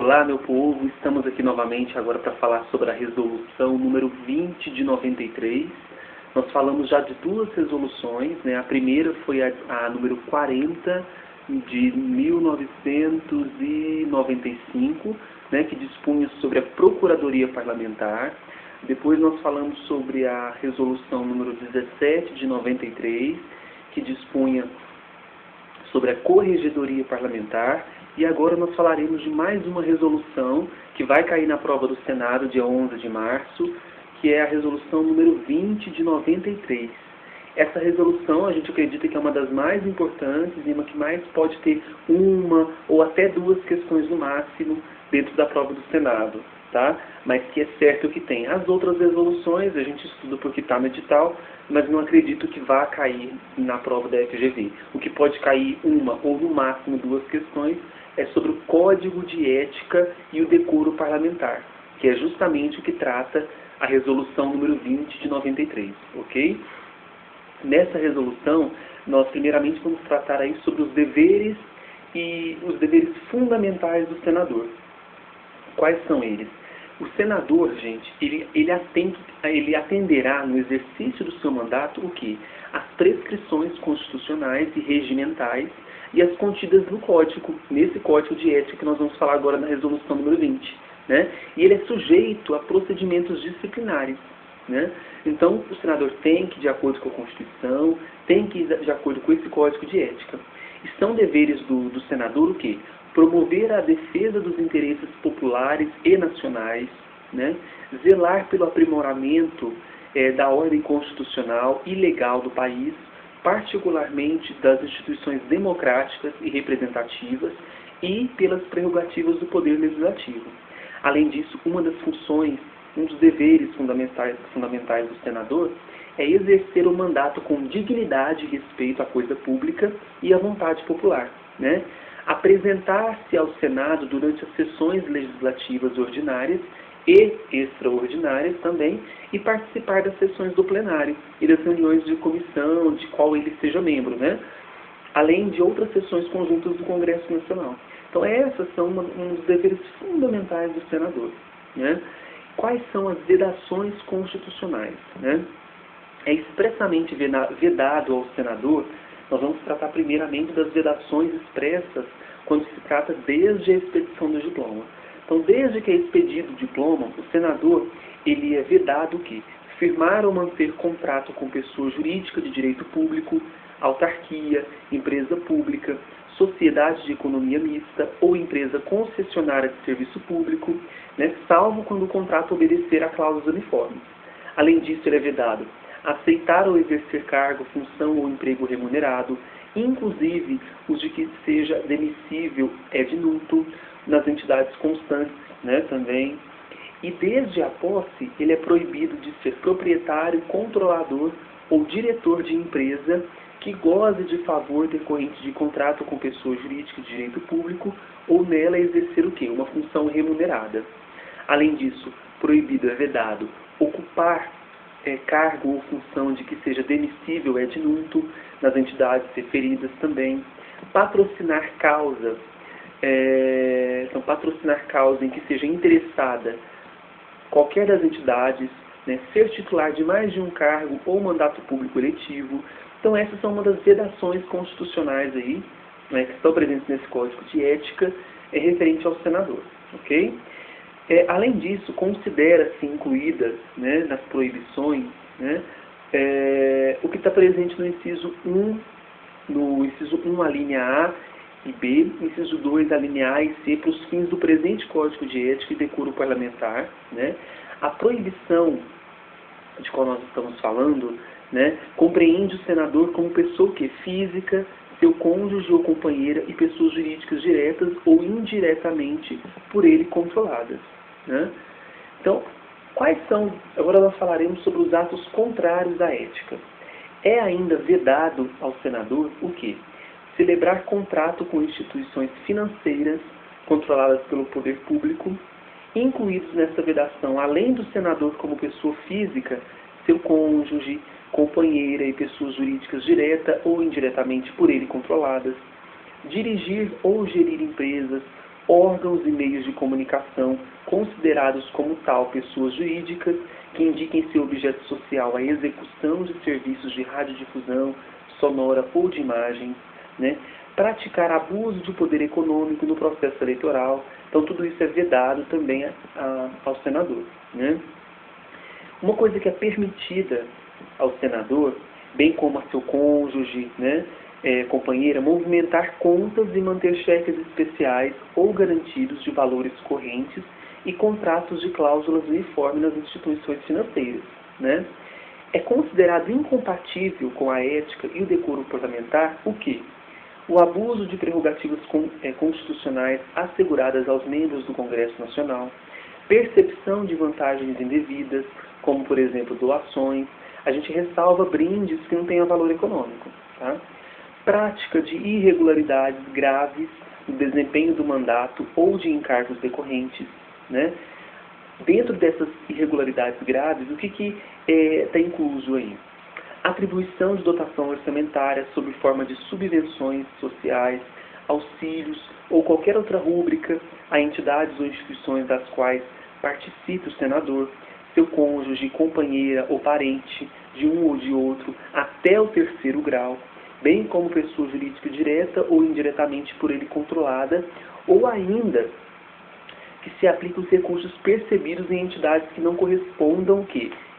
Olá, meu povo, estamos aqui novamente agora para falar sobre a resolução número 20 de 93. Nós falamos já de duas resoluções, né? A primeira foi a número 40 de 1995, né? Que dispunha sobre a Procuradoria Parlamentar. Depois nós falamos sobre a resolução número 17 de 93, que dispunha sobre a Corregedoria Parlamentar. E agora nós falaremos de mais uma resolução que vai cair na prova do Senado dia 11 de março, que é a resolução número 20 de 93. Essa resolução a gente acredita que é uma das mais importantes e uma que mais pode ter uma ou até duas questões no máximo dentro da prova do Senado, tá? Mas que é certo que tem. As outras resoluções a gente estuda porque está no edital, mas não acredito que vá cair na prova da FGV. O que pode cair uma ou no máximo duas questões é sobre o Código de Ética e o Decoro Parlamentar, que é justamente o que trata a resolução número 20 de 93, ok? Nessa resolução, nós primeiramente vamos tratar aí sobre os deveres e os deveres fundamentais do senador. Quais são eles? O senador, gente, ele atenderá no exercício do seu mandato o quê? As prescrições constitucionais e regimentais e as contidas no código, nesse código de ética que nós vamos falar agora na resolução número 20. Né? E ele é sujeito a procedimentos disciplinares. Né? Então, o senador tem que, de acordo com a Constituição, tem que, de acordo com esse código de ética. E são deveres do senador o quê? Promover a defesa dos interesses populares e nacionais, né? Zelar pelo aprimoramento da ordem constitucional e legal do país, particularmente das instituições democráticas e representativas e pelas prerrogativas do Poder Legislativo. Além disso, uma das funções, um dos deveres fundamentais do senador é exercer o mandato com dignidade e respeito à coisa pública e à vontade popular, né? Apresentar-se ao Senado durante as sessões legislativas ordinárias e extraordinárias também, e participar das sessões do plenário e das reuniões de comissão, de qual ele seja membro, né? Além de outras sessões conjuntas do Congresso Nacional. Então essas são um dos deveres fundamentais do senador, né? Quais são as vedações constitucionais, né? É expressamente vedado ao senador. Nós vamos tratar primeiramente das vedações expressas quando se trata desde a expedição do diploma. Então, desde que é expedido o diploma, o senador ele é vedado o quê? Firmar ou manter contrato com pessoa jurídica de direito público, autarquia, empresa pública, sociedade de economia mista ou empresa concessionária de serviço público, né, salvo quando o contrato obedecer a cláusulas uniformes. Além disso, ele é vedado aceitar ou exercer cargo, função ou emprego remunerado, inclusive os de que seja demissível ad nutum nas entidades constantes, né, também. E desde a posse, ele é proibido de ser proprietário, controlador ou diretor de empresa que goze de favor decorrente de contrato com pessoa jurídica de direito público ou nela exercer o quê? Uma função remunerada. Além disso, proibido é vedado ocupar cargo ou função de que seja demissível ad nutum nas entidades referidas também. Patrocinar causa, então patrocinar causa em que seja interessada qualquer das entidades, né, ser titular de mais de um cargo ou mandato público eletivo. Então essas são uma das vedações constitucionais aí, né, que estão presentes nesse Código de Ética referente ao senador, ok? Além disso, considera-se incluídas, né, nas proibições, né, o que está presente no inciso 1, a linha A e B, inciso 2, a linha A e C, para os fins do presente Código de Ética e Decoro Parlamentar. Né, a proibição de qual nós estamos falando, né, compreende o senador como pessoa física, seu cônjuge ou companheira e pessoas jurídicas diretas ou indiretamente por ele controladas. Né? Então, quais são... Agora nós falaremos sobre os atos contrários à ética. É ainda vedado ao senador o quê? Celebrar contrato com instituições financeiras controladas pelo poder público, incluídos nessa vedação, além do senador como pessoa física, seu cônjuge, companheira e pessoas jurídicas direta ou indiretamente por ele controladas, dirigir ou gerir empresas órgãos e meios de comunicação considerados como tal pessoas jurídicas que indiquem seu objeto social a execução de serviços de radiodifusão, sonora ou de imagens, né? Praticar abuso de poder econômico no processo eleitoral. Então, tudo isso é vedado também ao senador, né? Uma coisa que é permitida ao senador, bem como a seu cônjuge, né, companheira, movimentar contas e manter cheques especiais ou garantidos de valores correntes e contratos de cláusulas uniformes nas instituições financeiras, né? É considerado incompatível com a ética e o decoro parlamentar o quê? O abuso de prerrogativas constitucionais asseguradas aos membros do Congresso Nacional, percepção de vantagens indevidas, como, por exemplo, doações. A gente ressalva brindes que não tenham valor econômico. Tá? Prática de irregularidades graves no desempenho do mandato ou de encargos decorrentes. Né? Dentro dessas irregularidades graves, o que está incluso aí? Atribuição de dotação orçamentária sob forma de subvenções sociais, auxílios ou qualquer outra rúbrica a entidades ou instituições das quais participe o senador, seu cônjuge, companheira ou parente, de um ou de outro, até o terceiro grau, bem como pessoa jurídica direta ou indiretamente por ele controlada, ou ainda que se apliquem os recursos percebidos em entidades que não correspondam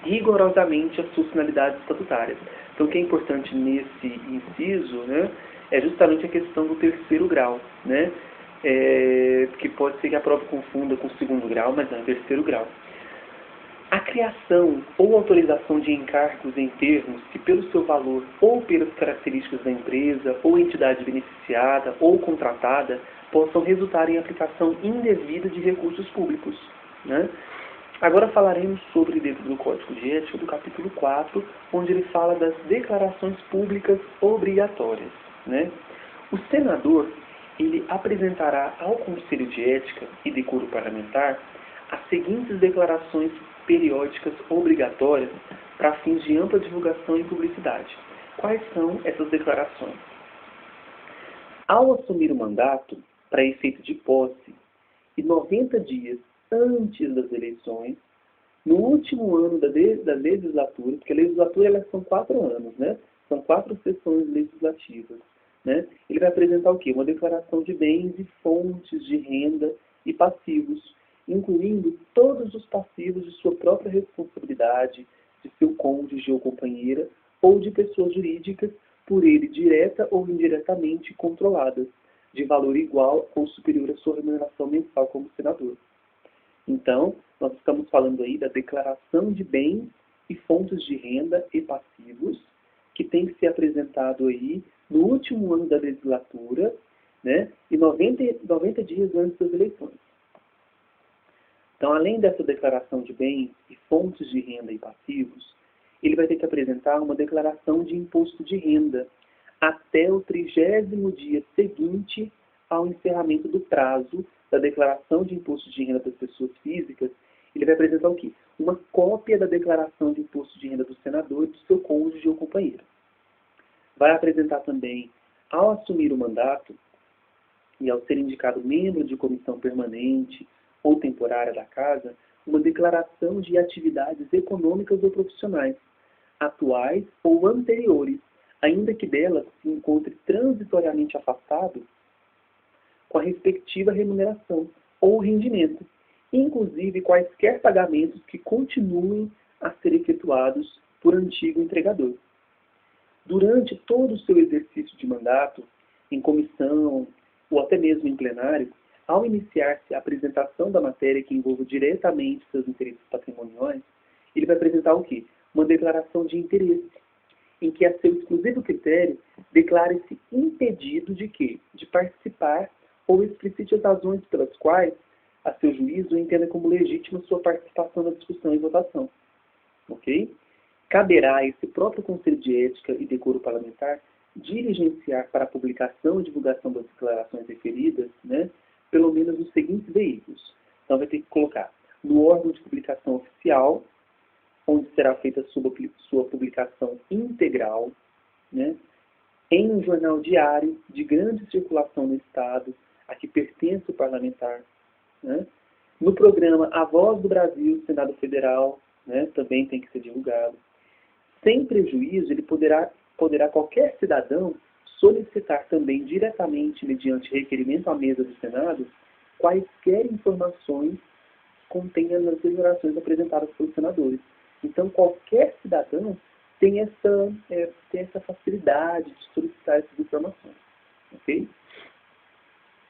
rigorosamente às suas finalidades estatutárias. Então, o que é importante nesse inciso, né, é justamente a questão do terceiro grau, né, que pode ser que a prova confunda com o segundo grau, mas não, é o terceiro grau. A criação ou autorização de encargos em termos que, pelo seu valor ou pelas características da empresa ou entidade beneficiada ou contratada, possam resultar em aplicação indevida de recursos públicos. Né? Agora falaremos sobre, dentro do Código de Ética, do capítulo 4, onde ele fala das declarações públicas obrigatórias. Né? O senador ele apresentará ao Conselho de Ética e Decoro Parlamentar as seguintes declarações periódicas obrigatórias para fins de ampla divulgação e publicidade. Quais são essas declarações? Ao assumir o mandato, para efeito de posse, e 90 dias antes das eleições, no último ano da legislatura, porque a legislatura elas são 4 anos, né? São 4 sessões legislativas. Né? Ele vai apresentar o quê? Uma declaração de bens e fontes de renda e passivos, incluindo todos os passivos de sua própria responsabilidade, de seu cônjuge ou companheira, ou de pessoas jurídicas por ele direta ou indiretamente controladas, de valor igual ou superior à sua remuneração mensal como senador. Então, nós estamos falando aí da declaração de bens e fontes de renda e passivos, que tem que ser apresentado aí no último ano da legislatura, né, e 90 dias antes das eleições. Então, além dessa declaração de bens e fontes de renda e passivos, ele vai ter que apresentar uma declaração de imposto de renda até o 30º dia seguinte ao encerramento do prazo da declaração de imposto de renda das pessoas físicas. Ele vai apresentar o quê? Uma cópia da declaração de imposto de renda do senador e do seu cônjuge ou companheiro. Vai apresentar também, ao assumir o mandato e ao ser indicado membro de comissão permanente ou temporária da Casa, uma declaração de atividades econômicas ou profissionais, atuais ou anteriores, ainda que delas se encontre transitoriamente afastado com a respectiva remuneração ou rendimento, inclusive quaisquer pagamentos que continuem a ser efetuados por antigo empregador. Durante todo o seu exercício de mandato, em comissão ou até mesmo em plenário, ao iniciar-se a apresentação da matéria que envolva diretamente seus interesses patrimoniais, ele vai apresentar o quê? Uma declaração de interesse, em que, a seu exclusivo critério, declare-se impedido de quê? De participar ou explicite as razões pelas quais, a seu juízo, entenda como legítima sua participação na discussão e votação. Ok? Caberá a esse próprio Conselho de Ética e Decoro Parlamentar diligenciar para a publicação e divulgação das declarações referidas, né, pelo menos os seguintes veículos. Então, vai ter que colocar no órgão de publicação oficial, onde será feita sua publicação integral, né, em um jornal diário de grande circulação no Estado, a que pertence o parlamentar, né? No programa A Voz do Brasil, Senado Federal, né, também tem que ser divulgado. Sem prejuízo, ele poderá qualquer cidadão solicitar também diretamente, mediante requerimento à mesa do Senado, quaisquer informações contenham as declarações apresentadas pelos senadores. Então, qualquer cidadão tem essa facilidade de solicitar essas informações. Ok?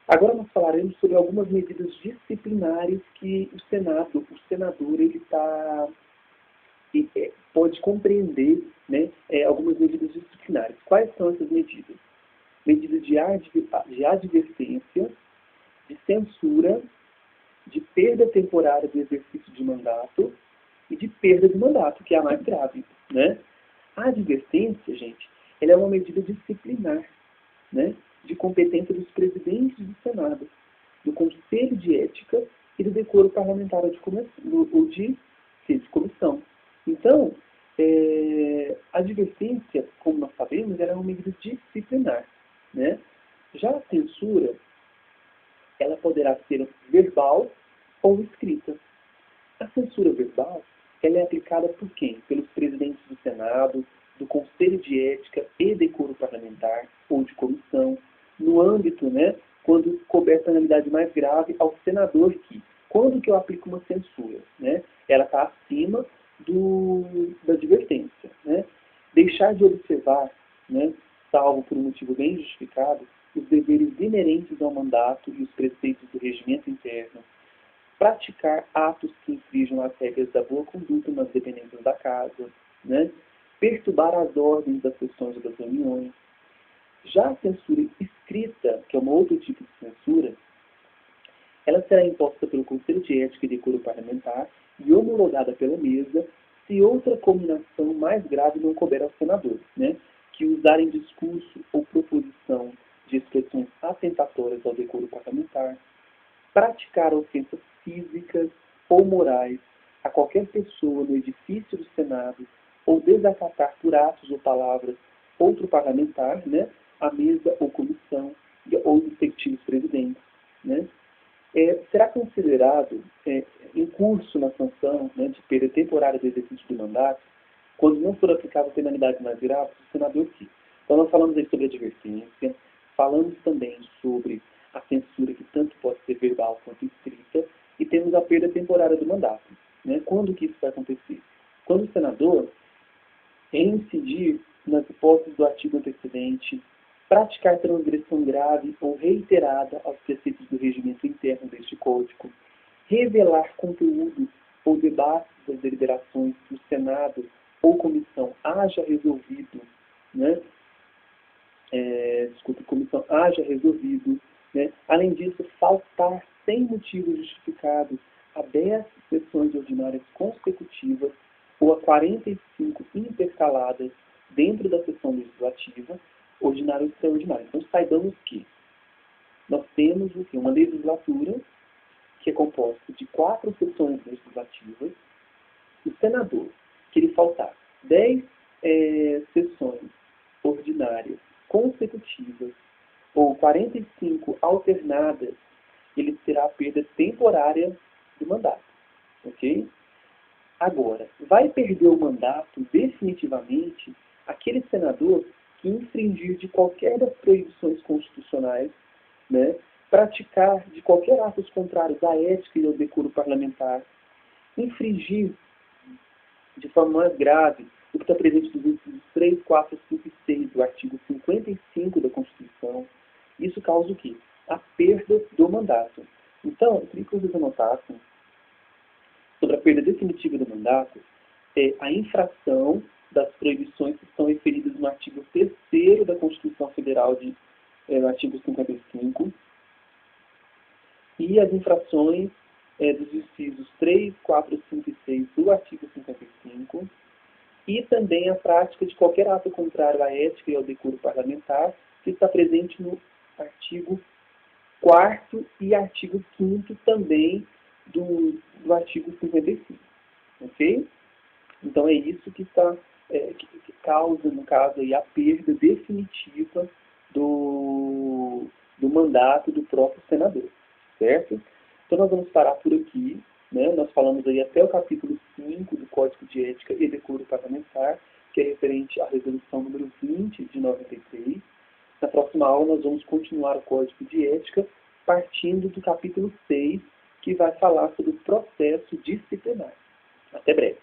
Agora nós falaremos sobre algumas medidas disciplinares que o senador ele pode compreender, né, algumas medidas disciplinares. Quais são essas medidas? Medidas de advertência, de censura, de perda temporária do exercício de mandato e de perda de mandato, que é a mais grave, né? A advertência, gente, ela é uma medida disciplinar, né, de competência dos presidentes do Senado, do Conselho de Ética e do decoro parlamentar ou de comissão. Então, a advertência, como nós sabemos, ela é uma medida disciplinar, né? Já a censura, ela poderá ser verbal ou escrita. A censura verbal, ela é aplicada por quem? Pelos presidentes do Senado, do Conselho de Ética e Decoro Parlamentar ou de comissão, no âmbito, né, quando couber penalidade mais grave ao senador que, quando que eu aplico uma censura, né, ela está acima da advertência, né, deixar de observar, né, salvo por um motivo bem justificado, os deveres inerentes ao mandato e os preceitos do regimento interno, praticar atos que infringam as regras da boa conduta nas dependências da casa, né, perturbar as ordens das sessões ou das reuniões. Já a censura escrita, que é um outro tipo de censura, ela será imposta pelo Conselho de Ética e Decoro Parlamentar e homologada pela mesa se outra combinação mais grave não couber aos senadores, né, que usarem discurso ou proposição de expressões atentatórias ao decoro parlamentar, praticar ofensas físicas ou morais a qualquer pessoa no edifício do Senado ou desacatar por atos ou palavras outro parlamentar, né, a mesa ou comissão ou respectivos presidentes, né, será considerado em curso na sanção, né, de perda temporária do exercício do mandato, quando não for aplicável penalidade mais grave, o senador que. Então nós falamos aí sobre a advertência, falamos também sobre a censura, que tanto pode ser verbal quanto escrita, e temos a perda temporária do mandato. Né? Quando que isso vai acontecer? Quando o senador incidir nas hipóteses do artigo antecedente, praticar transgressão grave ou reiterada aos preceitos do regimento interno deste Código, revelar conteúdo ou debates das deliberações que o Senado ou comissão haja resolvido, né? Comissão haja resolvido, né? Além disso, faltar sem motivo justificado a 10 sessões ordinárias consecutivas ou a 45 intercaladas dentro da sessão legislativa, ordinária ou extraordinária. Então, saibamos que nós temos uma legislatura que é composta de 4 sessões legislativas. O senador, que ele faltar 10 sessões ordinárias consecutivas ou 45 alternadas, ele terá a perda temporária do mandato. Ok? Agora, vai perder o mandato definitivamente aquele senador que infringir de qualquer das proibições constitucionais, né, praticar de qualquer atos contrários à ética e ao decoro parlamentar, infringir de forma mais grave o que está presente nos incisos 3, 4, 5 e 6 do artigo 55 da Constituição. Isso causa o quê? A perda do mandato. Então, eu queria que vocês anotassem sobre a perda definitiva do mandato, a infração das proibições que estão referidas no artigo 3º da Constituição Federal, no artigo 55, e as infrações dos incisos 3, 4, 5 e 6 do artigo 55, e também a prática de qualquer ato contrário à ética e ao decoro parlamentar, que está presente no artigo 4º e artigo 5º também do artigo 55. Ok? Então é isso que causa, no caso, aí, a perda definitiva do do mandato do próprio senador, certo? Então nós vamos parar por aqui, né? Nós falamos aí até o capítulo 5 do Código de Ética e Decoro Parlamentar, que é referente à resolução número 20 de 93. Na próxima aula nós vamos continuar o Código de Ética partindo do capítulo 6, que vai falar sobre o processo disciplinar. Até breve.